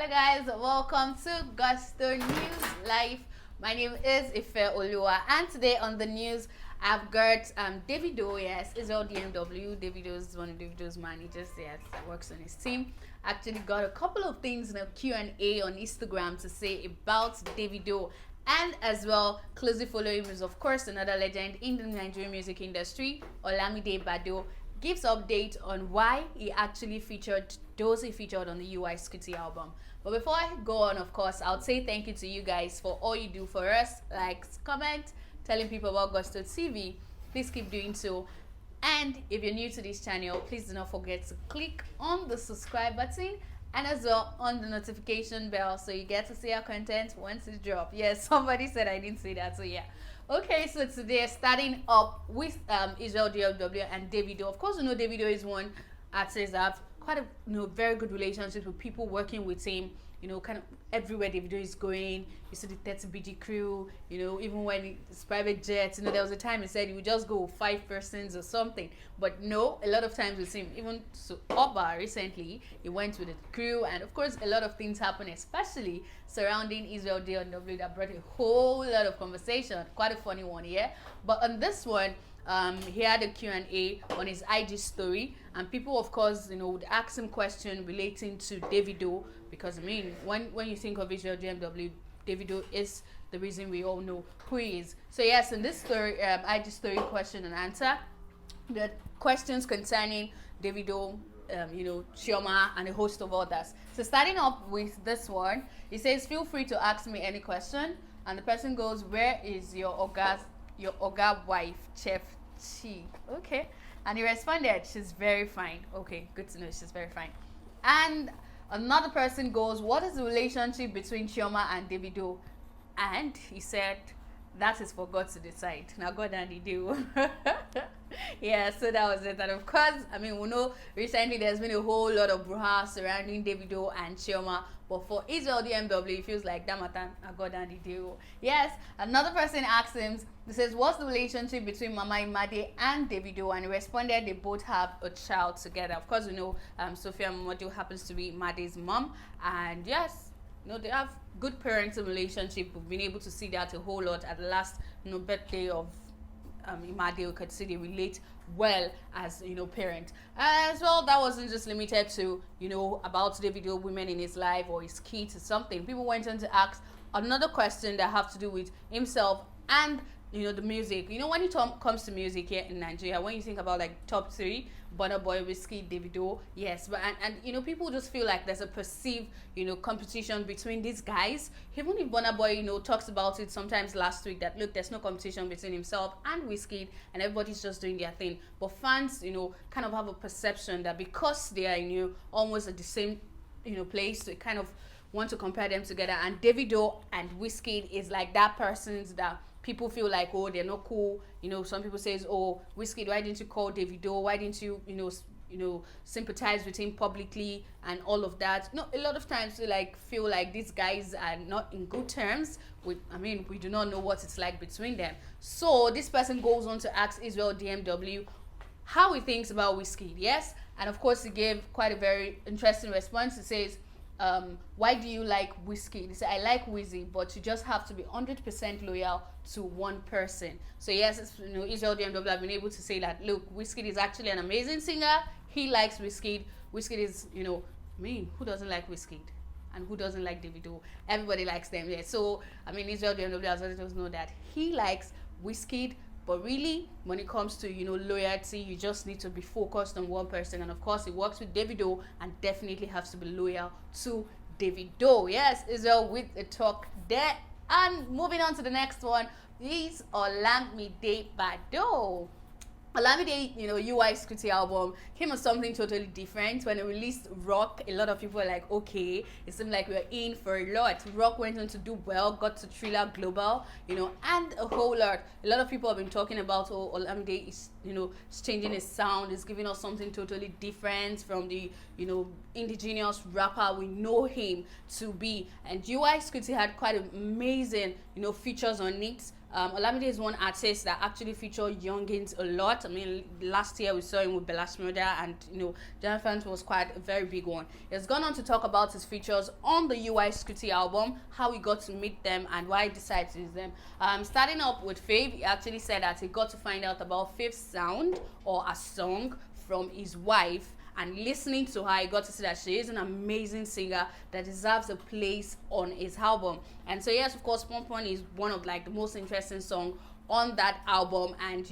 Hello guys, welcome to Gusto News Live. My name is Ife Olua, and today on the news I've got Davido. Yes, Israel DMW. Davido is one of Davido's managers. Yes, that works on his team. Actually got a couple of things in a Q&A on Instagram to say about Davido. And as well, closely following is of course another legend in the Nigerian music industry, Olamide Bado, gives update on why he actually featured those he featured on the UI Scuti album. But before I go on, of course, I'll say thank you to you guys for all you do for us. Like, comment, telling people about Gusto TV. Please keep doing so. And if you're new to this channel, please do not forget to click on the subscribe button and as well on the notification bell so you get to see our content once it's dropped. Yes, somebody said I didn't say that, so yeah. Okay, so today starting up with Israel DLW and Davido. Of course, you know Davido is one artist that have quite a very good relationship with people working with him. You know, kind of everywhere Davido is going. You see the 30BG crew. You know, even when it's private jets. You know, there was a time he said he would just go with 5 persons or something. But no, a lot of times with him, even so, Oba recently, he went with the crew, and of course, a lot of things happen, especially surrounding Israel DLW, that brought a whole lot of conversation. Quite a funny one, yeah. But on this one, he had a Q&A on his IG story, and people, of course, you know, would ask him questions relating to Davido, because I mean, when you think of Israel DMW, Davido is the reason we all know who he is. So yes, in this story, IG story question and answer, the questions concerning Davido, you know, Chioma, and a host of others. So starting up with this one, he says, "Feel free to ask me any question," and the person goes, "Where is your Oga wife, Chef Chi?" Okay, and he responded, "She's very fine." Okay, good to know, she's very fine. And another person goes, "What is the relationship between Chioma and Davido?" And he said, "That is for God to decide. Now God and the deal." Yeah, so that was it. And of course, I mean, we know recently there's been a whole lot of brouhaha surrounding Davido and Chioma, but for Israel DMW, it feels like that matter God and the deal. Yes, another person asked him, he says, "What's the relationship between Mama Imade and Davido?" And he responded, they both have a child together. Of course, we know Sophia Momodu happens to be Imade's mom, and yes, you know, they have good parental relationship. We've been able to see that a whole lot at the last, you know, birthday of Imade. We could see they relate well as, you know, parent. As well, that wasn't just limited to, you know, about Davido, women in his life or his kids or something. People went on to ask another question that have to do with himself and, you know, the music. You know, when it comes to music here in Nigeria, when you think about like top 3, Burna Boy, Whiskey, Davido, yes, but and you know, people just feel like there's a perceived, you know, competition between these guys. Even if Burna Boy, you know, talks about it sometimes last week that look, there's no competition between himself and Whiskey, and everybody's just doing their thing. But fans, you know, kind of have a perception that because they are, you know, almost at the same, you know, place, they kind of want to compare them together. And Davido and Whiskey is like that person's that people feel like, oh, they're not cool. You know, some people says, oh, Whiskey, why didn't you call Davido? Why didn't you, you know, sympathize with him publicly and all of that? No, a lot of times we like feel like these guys are not in good terms. I mean, we do not know what it's like between them. So this person goes on to ask Israel DMW how he thinks about Whiskey. Yes, and of course he gave quite a very interesting response. He says, why do you like Whiskey? They say, I like Wizzy, but you just have to be 100% loyal to one person. So yes, you know, Israel DMW have been able to say that, look, Whiskey is actually an amazing singer. He likes Whiskey. Whiskey is, you know, I mean, who doesn't like Whiskey? And who doesn't like Davido? Everybody likes them. Yeah. So I mean, Israel DMW has let us know that he likes Whiskey. But really, when it comes to, you know, loyalty, you just need to be focused on one person. And of course, he works with Davido and definitely has to be loyal to Davido. Yes, Israel with a talk there. And moving on to the next one is Olamide Bado. Olamide, you know, UI Scuti album came as something totally different. When it released Rock, a lot of people were like, okay, it seemed like we were in for a lot. Rock went on to do well, got to Thriller Global, you know, and a whole lot. A lot of people have been talking about, oh, Olamide is, you know, is changing his sound, is giving us something totally different from the, you know, indigenous rapper we know him to be. And UI Scuti had quite amazing, you know, features on it. Olamide is one artist that actually featured youngins a lot. I mean, last year we saw him with Bella Shmurda, and Jonathan was quite a very big one. He's gone on to talk about his features on the UI Scuti album, how he got to meet them, and why he decided to use them. Starting up with Faith, he actually said that he got to find out about Faith's sound or a song from his wife, and listening to her, I got to see that she is an amazing singer that deserves a place on his album. And so yes, of course, Pompon is one of like the most interesting song on that album. And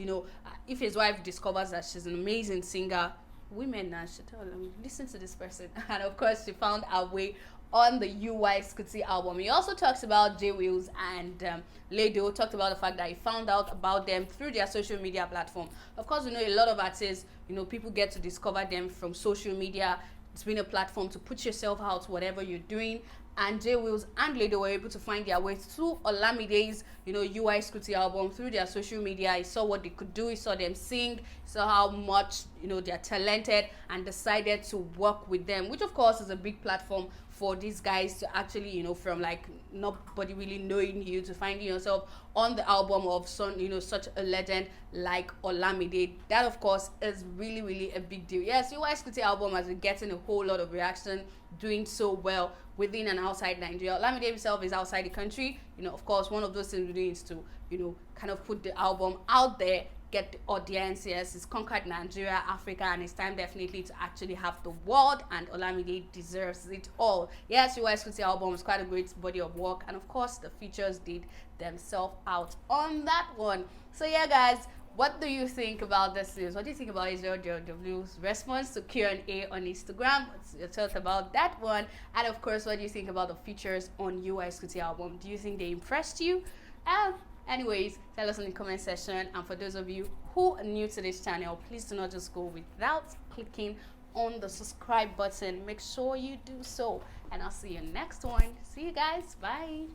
if his wife discovers that she's an amazing singer, women now should tell them, listen to this person. And of course, she found her way on the UI Scuti album. He also talks about J Wills and Lado, talked about the fact that he found out about them through their social media platform. Of course, a lot of artists, people get to discover them from social media. It's been a platform to put yourself out, whatever you're doing. And J Wills and Lado were able to find their way to Olamide's, UI Scuti album through their social media. He saw what they could do. He saw them sing. He saw how much, they're talented, and decided to work with them, which of course is a big platform for these guys to actually, from like nobody really knowing you to finding yourself on the album of such a legend like Olamide. That of course is really, really a big deal. Yes, UI Scuti album has been getting a whole lot of reaction, doing so well within and outside Nigeria. Olamide himself is outside the country. Of course, one of those things we're doing is to, kind of put the album out there, get the audience. Yes, it's conquered Nigeria, Africa, and it's time definitely to actually have the world, and Olamide deserves it all. Yes, UI Scuti album is quite a great body of work, and of course the features did themselves out on that one. So yeah, guys, what do you think about this news? What do you think about Israel DW's response to Q&A on Instagram? What's your thoughts about that one? And of course, what do you think about the features on UI Scuti album? Do you think they impressed you? Anyways, tell us in the comment section. And for those of you who are new to this channel, please do not just go without clicking on the subscribe button. Make sure you do so. And I'll see you next one. See you guys. Bye.